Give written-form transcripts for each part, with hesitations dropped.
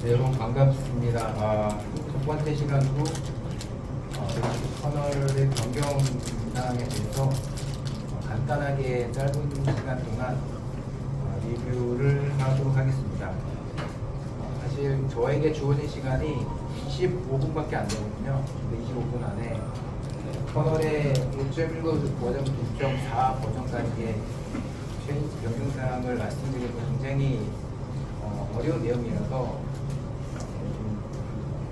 네, 여러분 반갑습니다. 첫 번째 시간으로 커널의 변경 사항에 대해서 간단하게 짧은 시간 동안 리뷰를 하도록 하겠습니다. 사실 저에게 주어진 시간이 25분밖에 안 되거든요. 근데 25분 안에 커널의 1.19 버전 2.4 버전까지의 체인지 변경 사항을 말씀드리는 건 굉장히 어려운 내용이라서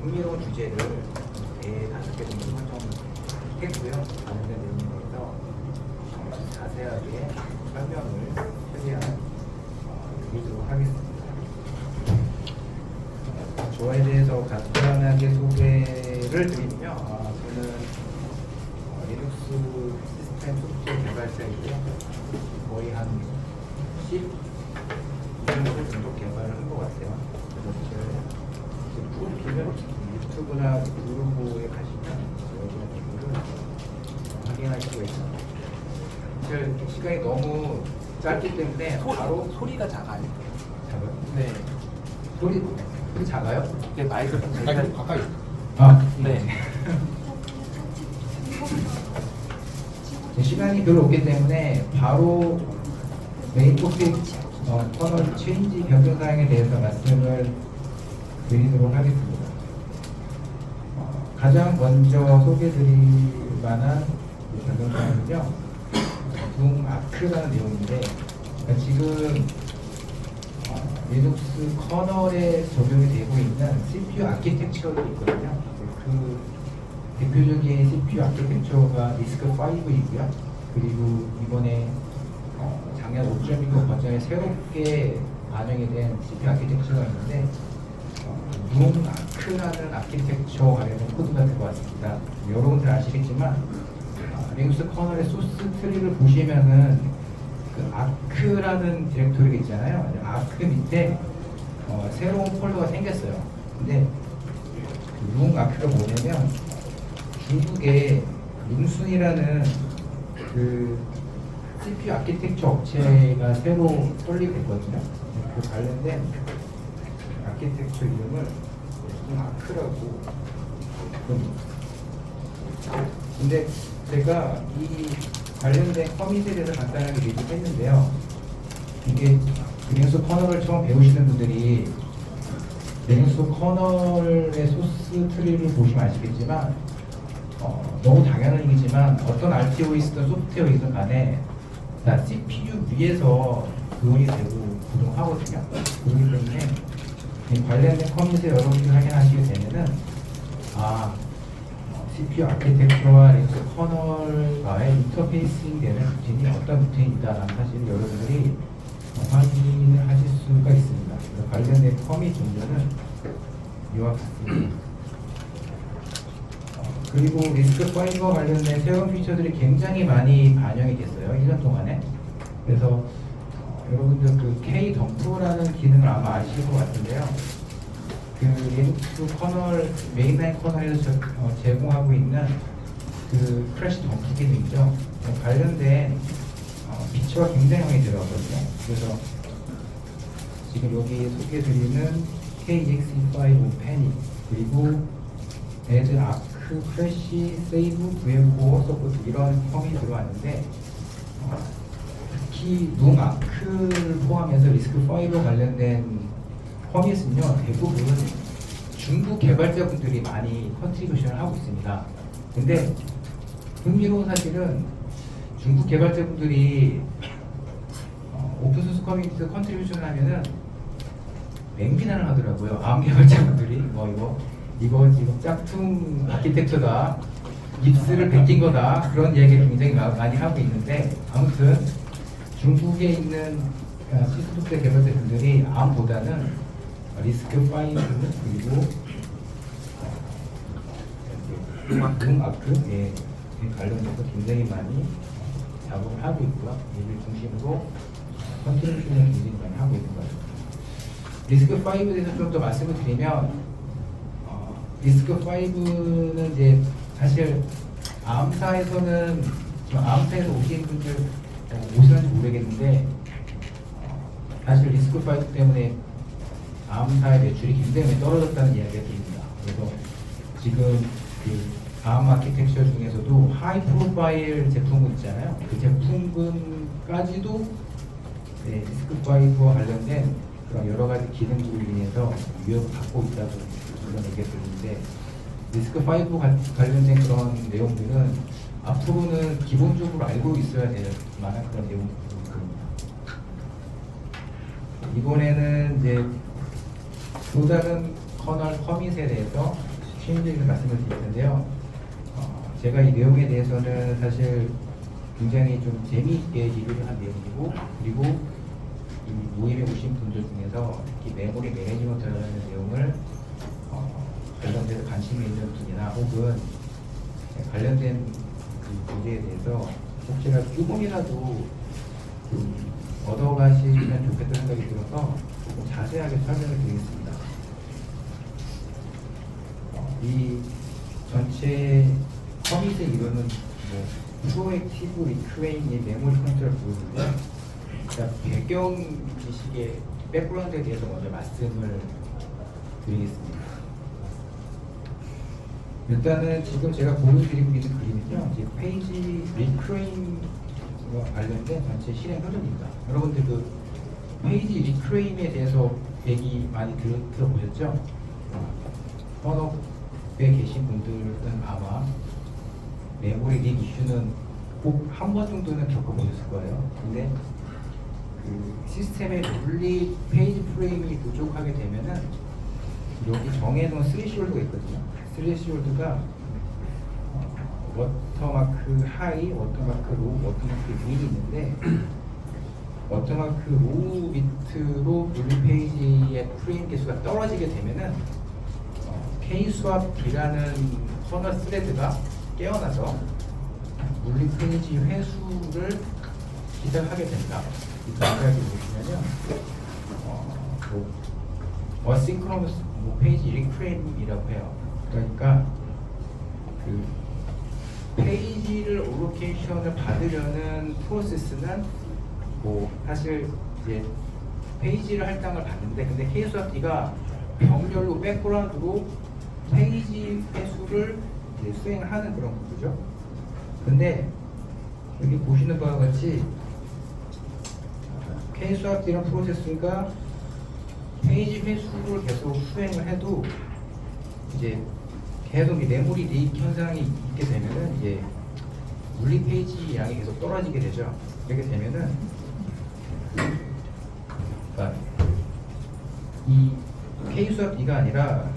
흥미로운 주제를 5개 정도 선정했고요. 관련된 내용에 대해서 자세하게 설명을 최대한 드리도록 하겠습니다. 저에 대해서 간단하게 소개를 드리면요. 저는 리눅스 시스템 소프트웨어 개발자이고요. 거의 한 12년 정도 개발을 한 것 같아요. 유튜브나 블로그에 가시면 여러 확인할 수가 있습니다. 시간이 너무 짧기 때문에 바로 소리가 작아요. 작아요? 네. 소리 작아요? 네, 마이크 좀 가까이. 네. 시간이 별로 없기 때문에 바로 메인 토픽 커널 체인지 변경 사항에 대해서 말씀을 드리도록 하겠습니다. 가장 먼저 소개드릴 만한 변경 사항은요, 아크라는 내용인데 지금 리눅스 커널에 적용이 되고 있는 CPU 아키텍처가 있거든요. 그 대표적인 CPU 아키텍처가 리스크5이고요. 그리고 이번에 작년 5.19 버전에 새롭게 반영이 된 CPU 아키텍처가 있는데 아크라는 아키텍처 관련된 코드가 들어왔습니다. 여러분들 아시겠지만 리눅스 커널의 소스 트리를 보시면은 그 아크라는 디렉토리가 있잖아요. 아크 밑에 새로운 폴더가 생겼어요. 근데 그 아크가 뭐냐면 중국의 룬순이라는 그 CPU 아키텍처 업체가 새로 설립했거든요. 그 관련된 아키텍처 이름을 아크라고 부릅니다. 근데 제가 이 관련된 커밋에 대해서 간단하게 리뷰했는데요. 이게 리눅스 커널을 처음 배우시는 분들이 리눅스 커널의 소스 트리를 보시면 아시겠지만 너무 당연한 얘기지만 어떤 RTO이든 소프트웨어이든 간에 다 CPU 위에서 구현이 되고 구동하거든요. 그렇기 때문에 이 관련된 커밋을 여러분들이 확인하시게 되면은 CPU 아키텍처와 리눅스 커널과의 인터페이싱 되는 루틴이 어떤 루틴이다라는 사실을 여러분들이 확인을 하실 수가 있습니다. 관련된 커밋 정도는 이와 같습니다. 그리고 리스크5와 관련된 새로운 피처들이 굉장히 많이 반영이 됐어요. 1년 동안에. 그래서 여러분들 그 K-덤프라는 기능을 아마 아실 것 같은데요. 그 리눅스 커널, 메인라인 커널에서 제공하고 있는 그 크래시 덤프 기능이죠. 관련된 피처가 굉장히 많이 들어가거든요. 그래서 지금 여기 소개해드리는 KEXE5 패닉, 그리고 애드 아크, 크래시, 세이브, VM4 서포트 이런 펌이 들어왔는데 특히 아크를 포함해서 리스크5 관련된 커밋은요, 대부분 중국 개발자분들이 많이 컨트리뷰션을 하고 있습니다. 근데 흥미로운 사실은 중국 개발자분들이 오픈소스 커뮤니티에서 컨트리뷰션을 하면은 맹비난을 하더라고요. ARM 개발자분들이 이거 지금 짝퉁 아키텍처다, 깁스를 베낀 거다, 그런 얘기를 굉장히 많이 하고 있는데, 아무튼 중국에 있는 시스템 개발자분들이 ARM보다는 리스크5 그리고 아크 관련돼서 굉장히 많이 작업을 하고 있고요. 이를 중심으로 컨트리뷰션을 굉장히 많이 하고 있는 것 같습니다. 리스크5에 대해서 좀 더 말씀을 드리면 리스크5는 이제 사실 ARM사에서는 ARM사에서 오신 분들 오시는지 모르겠는데 사실 리스크5 때문에 암사의 매출이 굉장히 떨어졌다는 이야기가 드립니다. 그래서 지금 그 암 아키텍처 중에서도 하이 프로파일 제품군 있잖아요. 그 제품군까지도 네, 리스크5와 관련된 그런 여러 가지 기능으로 인해서 위협을 받고 있다고 그런 얘기가 들리는데 리스크5 관련된 그런 내용들은 앞으로는 기본적으로 알고 있어야 될 만한 그런 내용들입니다. 이번에는 이제 또 다른 커널 커밋에 대해서 취임적인 말씀을 드릴 텐데요. 제가 이 내용에 대해서는 사실 굉장히 좀 재미있게 리뷰를 한 내용이고, 그리고 이 모임에 오신 분들 중에서 특히 메모리 매니지먼트라는 내용을 관련돼서 관심이 있는 분이나 혹은 관련된 그 문제에 대해서 혹시라도 조금이라도 얻어가시면 좋겠다는 생각이 들어서 조금 자세하게 설명을 드리겠습니다. 이 전체 커밋의 이론은 뭐 프로액티브 리크레인의 메모리 컨트롤 부분인데, 배경 지식의 백그라운드에 대해서 먼저 말씀을 드리겠습니다. 일단은 지금 제가 보여드리고 있는 그림은요, 이제 페이지 리크레인과 관련된 전체 실행 흐름입니다. 여러분들 그 페이지 리크레인에 대해서 얘기 많이 들어보셨죠? 헌업에 계신 분들은 아마 메모리 릭 이슈는 꼭 한 번 정도는 겪어보셨을 거예요. 근데 그 시스템의 룰리 페이지 프레임이 부족하게 되면은 여기 정해놓은 스레시홀드가 있거든요. 스레시홀드가 워터마크 하이, 워터마크 로우, 워터마크 윈이 있는데 워터마크 로우 밑으로 룰리 페이지의 프레임 개수가 떨어지게 되면은 K-swap B라는 커널 스레드가 깨어나서 물리 페이지 회수를 시작하게 된다. 이 단계를 보시면요, 어싱크로너스 페이지 리크레인이라고 해요. 그러니까 그 페이지를 오로케이션을 받으려는 프로세스는 뭐 사실 이제 페이지를 할당을 받는데, 근데 K-swap D가 병렬로 백그라운드로 페이지 회수를 이제 수행을 하는 그런 구조죠. 근데 여기 보시는 바와 같이 K-swap D라는 프로세스가 페이지 회수를 계속 수행을 해도 이제 계속 이 메모리 릭 현상이 있게 되면은 이제 물리 페이지 양이 계속 떨어지게 되죠. 그렇게 되면은 그러니까 이 K-swap D가 아니라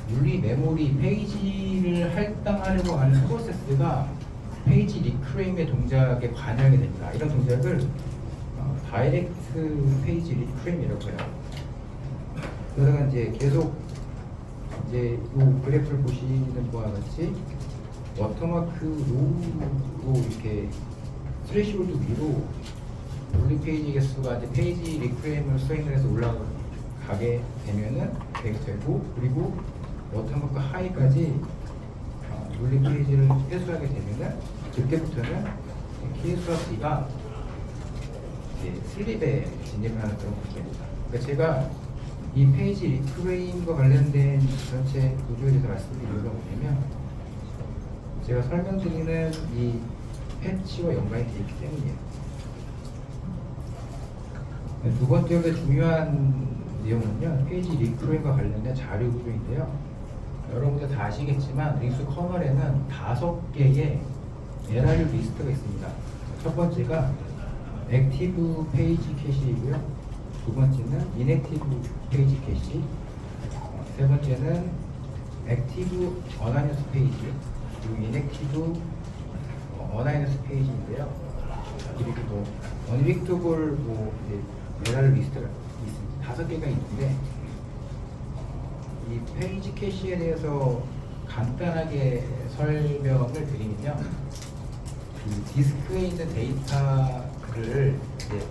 물리 메모리 페이지를 할당하려고 하는 프로세스가 페이지 리크레임의 동작에 관여하게 됩니다. 이런 동작을 다이렉트 페이지 리크레임이라고 해요. 그러다가 이제 계속 이제 이 그래프를 보시는 바와 같이 워터마크 로우로 이렇게 스레시홀드 위로 물리 페이지 개수가 이제 페이지 리크레임을 수행을 해서 올라가게 되면은 되고, 그리고 워터마크 하이까지 물리 페이지를 회수하게 되면은 그때부터는 K-swap D가 슬립에 진입을 하는 그런 구조입니다. 그러니까 제가 이 페이지 리크레인과 관련된 전체 구조에 대해서 말씀드린 이유가 뭐냐면, 제가 설명드리는 이 패치와 연관이 되어 있기 때문이에요. 두 번째 중요한 내용은요, 페이지 리크레인과 관련된 자료 구조인데요. 여러분들 다 아시겠지만 링스 커널에는 5개의 LRU 리스트가 있습니다. 첫 번째가 액티브 페이지 캐시이고요. 두 번째는 인액티브 페이지 캐시. 세 번째는 액티브 어나이너스 페이지, 그리고 인액티브 어나이너스 페이지인데요. 그리고 뭐 언릭터블 LRU 리스트가 있습니다. 5개가 있는데, 이 페이지 캐시에 대해서 간단하게 설명을 드리면요, 그 디스크에 있는 데이터를 이제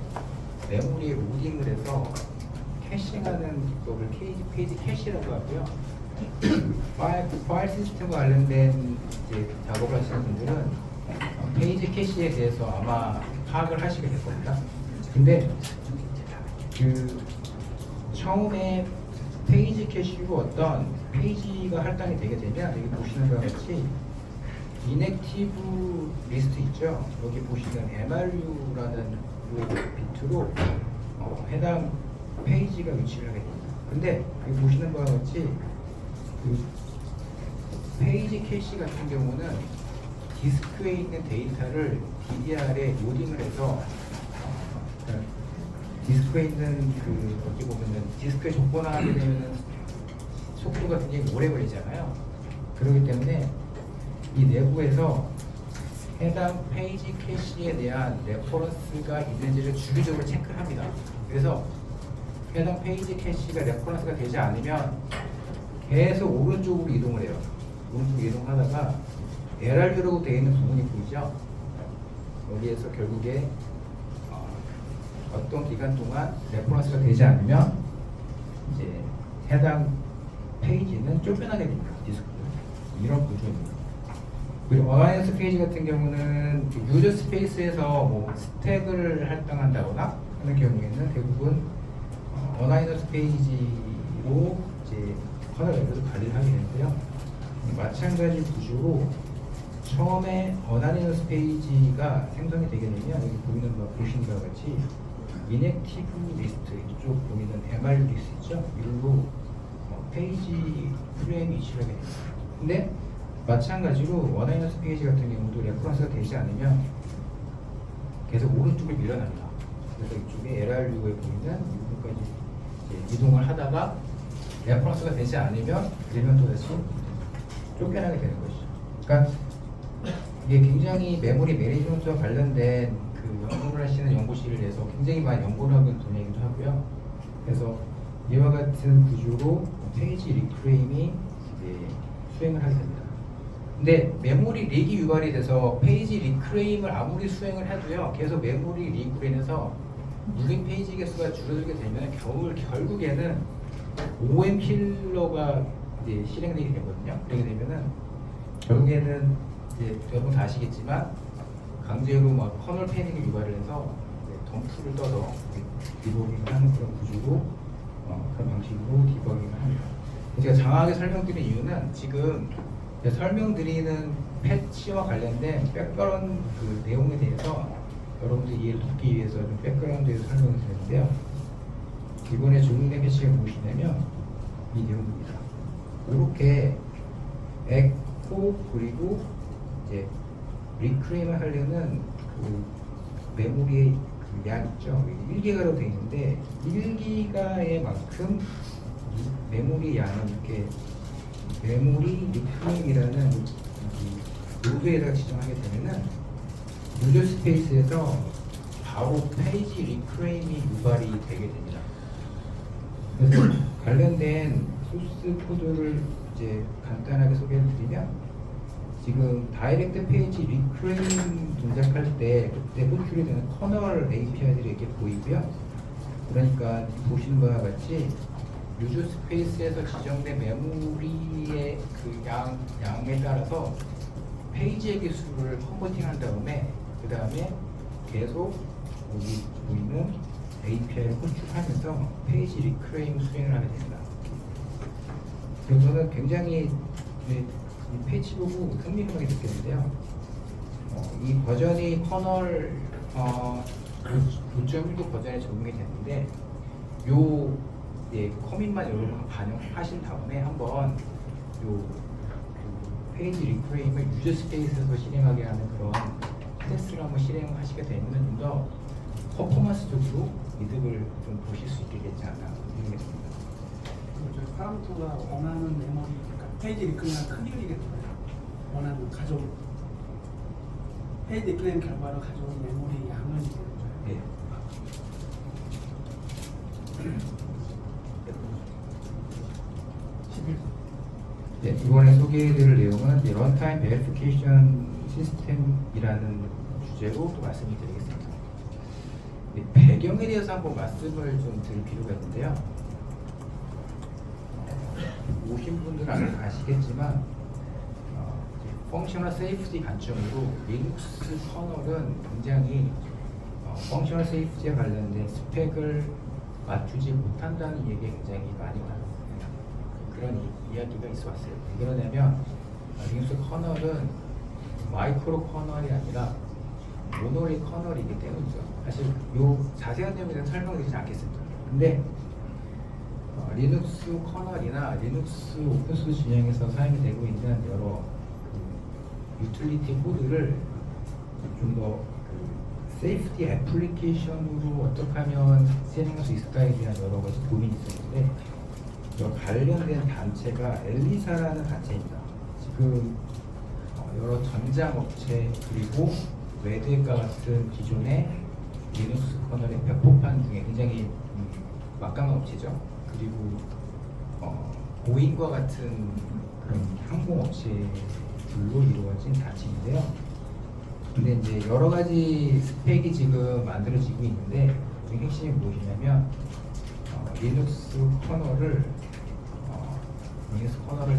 메모리에 로딩을 해서 캐싱하는 기법을 페이지 캐시라고 하고요. 파일 시스템과 관련된 이제 작업을 하시는 분들은 페이지 캐시에 대해서 아마 파악을 하시게 될 겁니다. 근데 그 처음에 페이지 캐시로 어떤 페이지가 할당이 되게 되면 여기 보시는 것 같이 인액티브 리스트 있죠. 여기 보시면 MRU라는 요 비트로 해당 페이지가 위치를 하게 됩니다. 근데 여기 보시는 바와 같이 그 페이지 캐시 같은 경우는 디스크에 있는 데이터를 DDR에 로딩을 해서 그러니까 디스크에 있는 그 어떻게 보면은 디스크에 접근하게 되면은 속도가 굉장히 오래 걸리잖아요. 그렇기 때문에 이 내부에서 해당 페이지 캐시에 대한 레퍼런스가 있는지를 주기적으로 체크를 합니다. 그래서 해당 페이지 캐시가 레퍼런스가 되지 않으면 계속 오른쪽으로 이동을 해요. 오른쪽 이동하다가 LRU라고 되어 있는 부분이 보이죠? 여기에서 결국에 어떤 기간 동안 레퍼런스가 되지 않으면 이제 해당 페이지는 쫓겨나게 됩니다. 디스크로. 이런 구조입니다. 그리고 어나이너스 페이지 같은 경우는 유저 스페이스에서 뭐 스택을 할당한다거나 하는 경우에는 대부분 어나이너스 페이지로 이제 커널 레벨을 관리를 하게 되는데요. 마찬가지 구조로 처음에 어나이너스 페이지가 생성이 되게 되면 여기 보시는 바와 같이 인액티브 리스트 이쪽 보이는 MR 리스트 있죠? 이걸로 페이지 프레임이 위치를 하게 됩니다. 근데 마찬가지로 원하이너스 페이지 같은 경우도 레퍼런스가 되지 않으면 계속 오른쪽으로 밀려납니다. 그래서 이쪽에 LRU에 보이는 이 부분까지 이동을 하다가 레퍼런스가 되지 않으면 그러면 또다시 쫓겨나게 되는 것이죠. 그러니까 이게 굉장히 메모리 매니지먼트와 관련된 그 연구를 하시는 연구실을 내서 굉장히 많이 연구를 하고 있는 분야이기도 하고요. 그래서 이와 같은 구조로 페이지 리프레임이 이제 수행을 하게 됩니다. 근데 메모리 릭이 유발이 돼서 페이지 리프레임을 아무리 수행을 해도요, 계속 메모리 릭으로 인해서 무빙 페이지 개수가 줄어들게 되면 결국에는 OM 킬러가 이제 실행되게 되거든요. 그렇게 되면은 결국에는 이제 여러분 다 아시겠지만 강제로 막 커널 패닉을 유발을 해서 덤프를 떠서 디버깅을 하는 그런 구조로 그런 방식으로 디버깅을 합니다. 제가 장하게 설명드린 이유는 지금 설명드리는 패치와 관련된 백그라운드 그 내용에 대해서 여러분들 이해를 돕기 위해서 좀 백그라운드에서 설명을 드렸는데요. 이번에 조용된 패치를 보시려면 이 내용입니다. 이렇게 에코 그리고 이제 리크레임을 하려는 그 메모리의 그 양 있죠. 1기가로 되어 있는데 1기가의 만큼 메모리 양은 이렇게 메모리 리크레임이라는 노드에다가 지정하게 되면은 유저 스페이스에서 바로 페이지 리크레임이 유발이 되게 됩니다. 그래서 관련된 소스 코드를 이제 간단하게 소개해 드리면 지금 다이렉트 페이지 리크레임 동작할 때 그때 호출이 되는 커널 API들이 이렇게 보이고요. 그러니까 보시는 바와 같이 유저 스페이스에서 지정된 메모리의 그 양에 따라서 페이지의 개수를 컨버팅한 다음에 그 다음에 계속 여기 보이는 API를 호출하면서 페이지 리크레임 수행을 하게 됩니다. 그래서 저는 굉장히 이 패치 보고 흥미로하게 느꼈는데요. 이 버전이 커널 9.1도 버전에 적용이 됐는데 요 커밋만 여러분 반영하신 다음에 한번 요 페이지 리프레임을 유저 스페이스에서 실행하게 하는 그런 테스트를 한번 실행하시게 되면 좀 더 퍼포먼스적으로 이득을 좀 보실 수 있게 되지 않나 생각했습니다. 파라미터가 원하는 메모리, 그러니까 페이지 리크레임과 크기를 얘기했잖아요. 원하는 가져온 페이지 리크레임 결과로 가져온 메모리 양을 얘기하는 거예요. 네. 네, 이번에 소개해드릴 내용은 런타임 베리피케이션 시스템이라는 주제로 또 말씀을 드리겠습니다. 배경에 대해서 한번 말씀을 좀 드릴 필요가 있는데요. 오신 분들은 아시겠지만 펑셔널 세이프티 관점으로 리눅스 커널은 굉장히 펑셔널 세이프티에 관련된 스펙을 맞추지 못한다는 얘기가 굉장히 많이 나요. 그런 이야기가 있어 왔어요. 왜 그러냐면 리눅스 커널은 마이크로 커널이 아니라 모노리 커널이기 때문이죠. 사실 요 자세한 내용에 대해서 설명드리지 않겠습니다. 근데 리눅스 커널이나 리눅스 오픈소스 진영에서 사용이 되고 있는 여러 유틸리티 코드를 좀 더 세이프티 애플리케이션으로 어떻게 하면 진행할 수 있을까에 대한 여러 가지 고민이 있었는데 관련된 단체가 엘리사라는 단체입니다. 지금 여러 전장업체 그리고 웨드과 같은 기존의 리눅스 커널의 배포판 중에 굉장히 막강한 업체죠. 그리고 보잉과 같은 그런 항공업체들로 이루어진 단체인데요. 근데 이제 여러 가지 스펙이 지금 만들어지고 있는데 그 핵심이 무엇이냐면 리눅스 커널을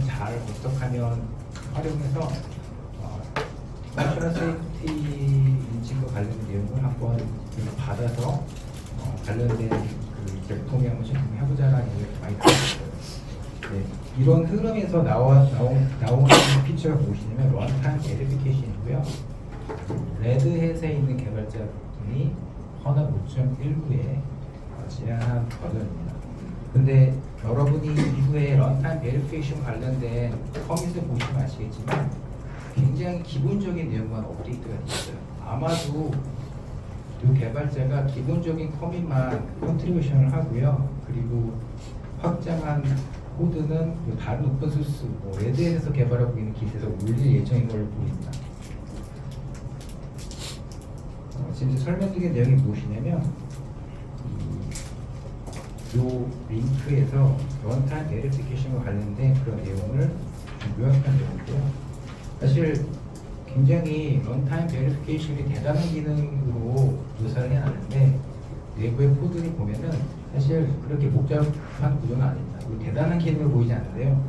잘 어떻게 하면 활용해서 퍼스널 세이프티 인증과 관련된 내용을 한번 받아서 관련된 그 제품에 한번 적용해보자라는 얘기를 많이 나왔어요. 네, 이런 흐름에서 나오는 피처가 무엇이냐면 런타임 베리피케이션이고요. 레드햇에 있는 개발자분이 커널 5.19에 제안한 버전입니다. 근데 여러분이 이후에 런타임 베리피케이션 관련된 커밋을 보시면 아시겠지만 굉장히 기본적인 내용만 업데이트가 됐어요. 아마도 이 개발자가 기본적인 커밋만 컨트리뷰션을 하고요. 그리고 확장한 코드는 다른 오픈소스, 레드햇에서 개발하고 있는 kit에서 올릴 예정인 걸로 보입니다. 지금 설명드린 내용이 무엇이냐면 이 링크에서 런타임 베리피케이션과 관련된 그런 내용을 좀 요약한 내용이고요. 사실 굉장히 런타임 베리피케이션이 대단한 기능으로 묘사를 해놨는데 내부의 코드를 보면은 사실 그렇게 복잡한 구조는 아닙니다. 대단한 기능을 보이지 않는데요.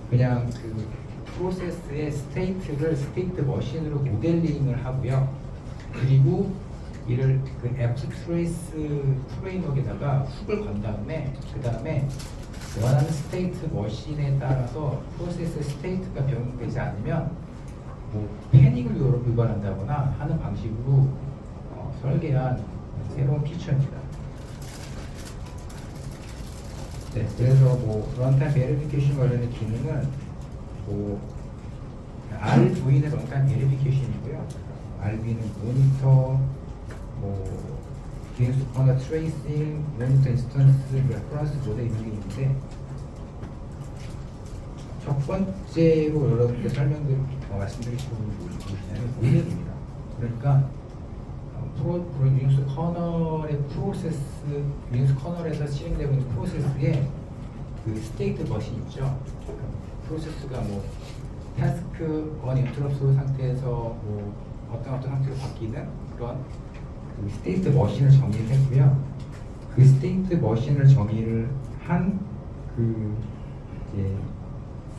그냥 그 프로세스의 스테이트 머신으로 모델링을 하고요. 그리고 이를 그 Ftrace 프레임워크에다가 훅을 건 다음에 그 다음에 원하는 스테이트 머신에 따라서 프로세스 스테이트가 변경되지 않으면 패닉을 유발한다거나 하는 방식으로 설계한 새로운 피처입니다. 네, 그래서 런타임 베리피케이션 관련된 기능은 RV는 런타임 베리피케이션이고요. RV는 모니터, 기능수 커널 트레이싱, 모니터 인스턴스, 레퍼런스 모델 이런 게 있는데 첫 번째로 여러분께 말씀드릴 부분이 무엇이냐면 모델입니다. 그러니까 리눅스 커널의 프로세스, 리눅스 커널에서 실행되고 있는 프로세스에 그 스테이트 머신 있죠. 프로세스가 타스크 언인터럽트 상태에서 어떤 상태로 바뀌는 그런 그 스테이트 머신을 정의를 했고요. 그 스테이트 머신을 정의를 한 그 이제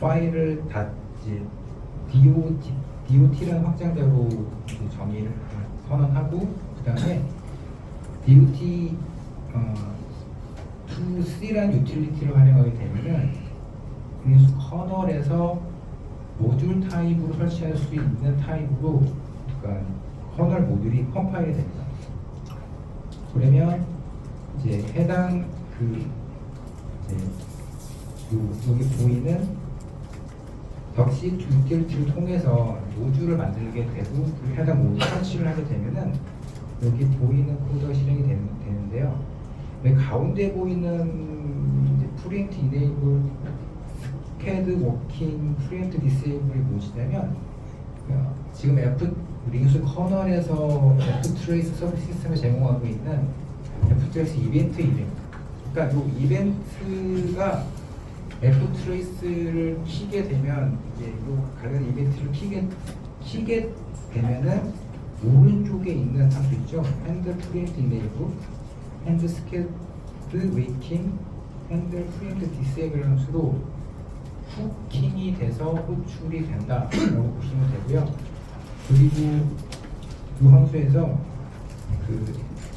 파일을 다 이제 DOT라는 확장자로 이제 정의를 선언하고 그 다음에 DOT 2C라는 유틸리티를 활용하게 되면은 리눅스 커널에서 모듈 타입으로 설치할 수 있는 타입으로 그러니까 커널 모듈이 컴파일이 됩니다. 그러면 이제 해당 여기 보이는 덕시 유틸리티를 통해서 모듈을 만들게 되고 그 해당 모듈 설치를 하게 되면은 여기 보이는 코드가 실행이 되는데요. 왜 가운데 보이는 프리엠트 이네이블 스캐드 워킹 프리엠트 디세이블이 무엇이냐면 지금 리눅스 커널에서 Ftrace 서비스 시스템을 제공하고 있는 Ftrace 이벤트입니다. 그러니까 이 이벤트가 Ftrace를 키게 되면 이제 이 관련 이벤트를 키게 되면은 오른쪽에 있는 함수 있죠. 핸들 프리엠트 이네이블, 핸드 스캐드 웨이팅, 핸들 프리엠트 디세이블 함수로 후킹이 돼서 호출이 된다라고 보시면 되고요. 그리고 이 함수에서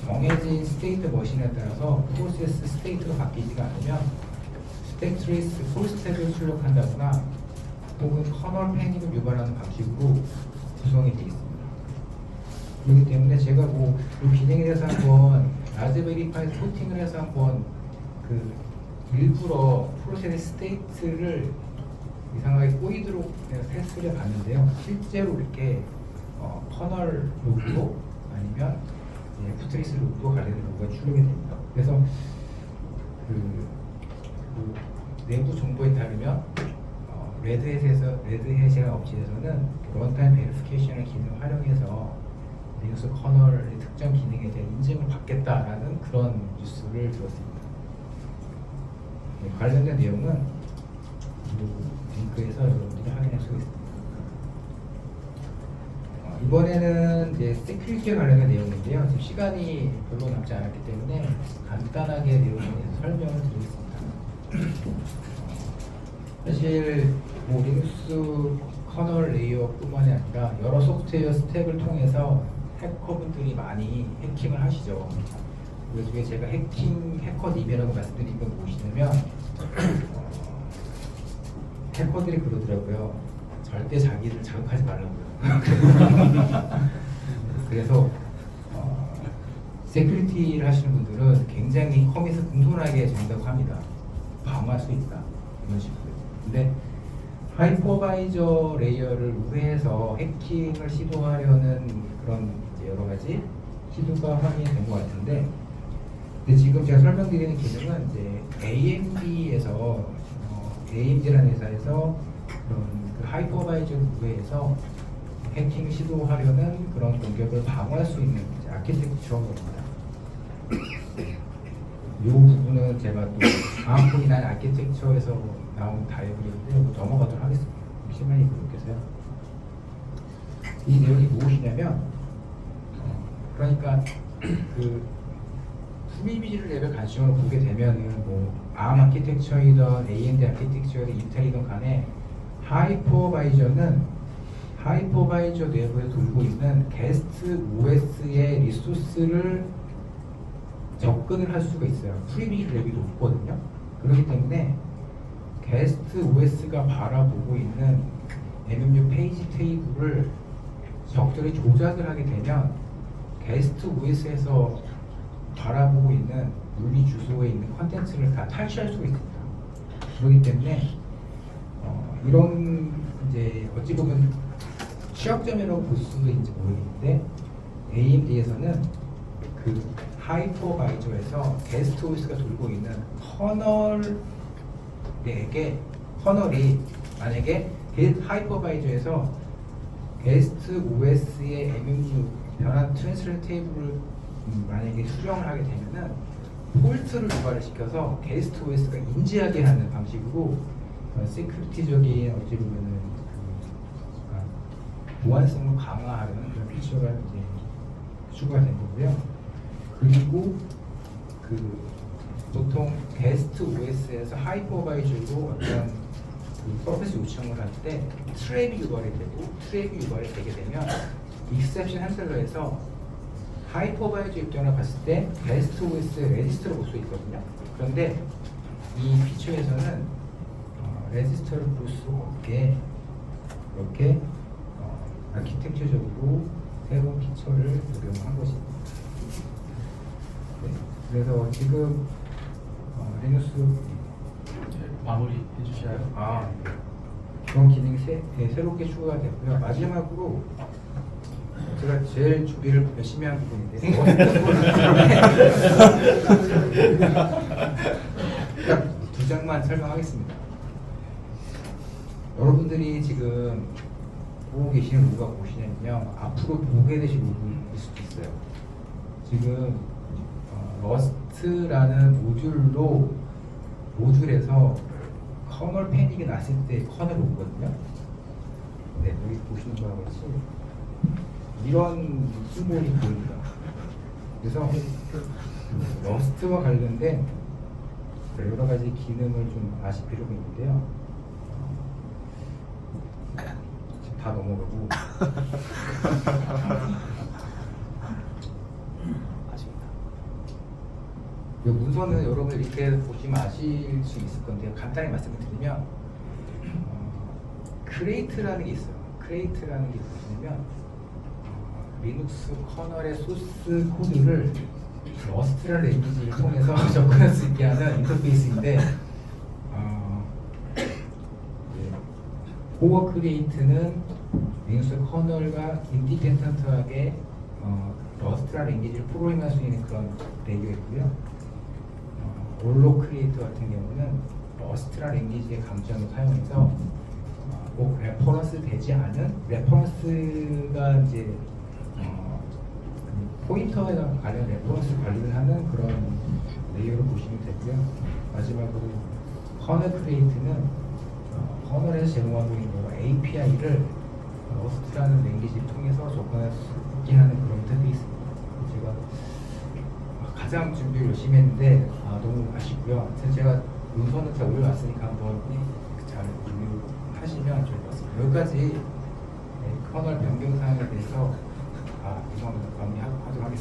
정해진 스테이트 머신에 따라서 프로세스 스테이트가 바뀌지가 않으면 스택 트레이스 폴스택을 출력한다거나 혹은 커널 패닉을 유발하는 방식으로 구성이 되어 있습니다. 그렇기 때문에 제가 이 기능에 대해서 한번 라즈베리파이 코팅을 해서 한번 그 일부러 프로세스 스테이트를 이상하게 꼬이도록 테스트를 해봤는데요. 실제로 이렇게 커널 로그로 아니면 F트레이스 로그로 관련된 로그가 출력이 됩니다. 그래서 그 내부 정보에 따르면 레드햇이라는 업체에서는 런타임 베리피케이션의 기능을 활용해서 리눅스 커널의 특정 기능에 대한 인증을 받겠다라는 그런 뉴스를 들었습니다. 관련된 내용은 이 링크에서 여러분들이 확인할 수 있습니다. 이번에는 이제 세큐리티에 관련된 내용인데요. 지금 시간이 별로 남지 않았기 때문에 간단하게 내용에 대해서 설명을 드리겠습니다. 사실 리눅스 커널 레이어뿐만이 아니라 여러 소프트웨어 스택을 통해서 해커분들이 많이 해킹을 하시죠. 그 중에 제가 해커 DB라고 말씀드린 건 무엇이냐면 해커들이 그러더라고요. 절대 자기를 자극하지 말라고요. 그래서 세큐리티를 하시는 분들은 굉장히 커밋을 공손하게 전다고 합니다. 방어할 수 있다 이런 식으로. 근데 하이퍼바이저 레이어를 우회해서 해킹을 시도하려는 그런 이제 여러 가지 시도가 확인이 된 것 같은데, 근데 지금 제가 설명드리는 기능은 이제 AMD라는 회사에서 그런 그 하이퍼바이저 우회해서 해킹 시도하려는 그런 공격을 방어할 수 있는 이제 아키텍처입니다. 이 부분은 제가 또 다음 분이나 아키텍처에서 나온 다이어그램인데 넘어가도록 하겠습니다. 시간이 부족해서요. 이 내용이 무엇이냐면 그러니까 그 프리비ዥ를 레벨 간식으로 보게 되면은 ARM 아키텍처이든 AMD 아키텍처이든 인텔이든 간에 하이퍼바이저 내부에 돌고 있는 게스트 OS의 리소스를 접근을 할 수가 있어요. 프리비ዥ 레벨이 높거든요. 그렇기 때문에 게스트 OS가 바라보고 있는 MMU 페이지 테이블을 적절히 조작을 하게 되면 게스트 OS에서 바라보고 있는 물리 주소에 있는 컨텐츠를 다 탈취할 수가 있습니다. 그렇기 때문에 이런 이제 어찌 보면 취약점이라고 볼 수도 있는지 모르겠는데 AMD에서는 그 하이퍼바이저에서 게스트 OS가 돌고 있는 커널이 만약에 하이퍼바이저에서 게스트 OS의 MMU 변환 트랜스레 테이블을 만약에 수정을 하게 되면은 폴트를 유발을 시켜서 게스트 OS가 인지하게 하는 방식으로 세큐리티적인 어찌 보면은 보안성을 강화하려는 그런 피처가 이제 추가가 된 거고요. 그리고 그 보통 게스트 OS에서 하이퍼바이저로 어떤 그 서비스 요청을 할 때 트랩이 유발이 되게 되면 익셉션 핸들러에서 하이퍼바이저 입장을 봤을 때 게스트 OS 레지스터를 볼 수 있거든요. 그런데 이 피처에서는 레지스터를 볼 수 없게 이렇게 아키텍처적으로 새로운 피처를 적용한 것입니다. 네, 그래서 지금 리눅스 마무리 해주셔야. 그런 기능이 새롭게 추가가 됐고요. 마지막으로 제가 제일 준비를 열심히 한 부분인데 딱 2장만 설명하겠습니다. 여러분들이 지금 보고 계시는 로그가 무엇이냐면요, 앞으로 보게 되실 로그일 수도 있어요. 지금 러스트라는 모듈에서 커널 패닉이 났을 때 커널 로그거든요. 네, 여기 보시는 거와 같이 이런 심볼이 보입니다. 그래서 러스트와 관련된 여러 가지 기능을 좀 아실 필요가 있는데요. 지금 다 넘어가고 아쉽다. 이 문서는 여러분 이렇게 보시면 아실 수 있을 건데요. 간단히 말씀을 드리면 크레이트라는 게 있어요. 크레이트라는 게 보시면 리눅스 커널의 소스 코드를 러스트라는 랭귀지를 통해서 접근할 수 있게 하는 인터페이스인데 코어 크리에이트는 리눅스 커널과 인디펜던트하게 러스트라 랭귀지를 프로그램할 수 있는 그런 레이어였고요. 올로 크리에이터 같은 경우는 러스트라 랭귀지의 강점을 사용해서 꼭 레퍼런스 되지 않은 레퍼런스가 이제 포인터에 관련 레퍼런스 관리를 하는 그런 레이어로 보시면 되고요. 마지막으로 커널 크리에이트는 커널에서 제공하고 있는 API를 러스트라는 랭귀지를 통해서 접근할 수 있게 하는 그런 인터페이스입니다. 제가 가장 준비를 열심히 했는데 너무 아쉽고요. 하여튼 제가 문서는 잘 올려놨으니까 한번 잘 리뷰하시면 좋을 것 같습니다. 여기까지 커널 변경 사항에 대해서 이상 정리하도록 하겠습니다.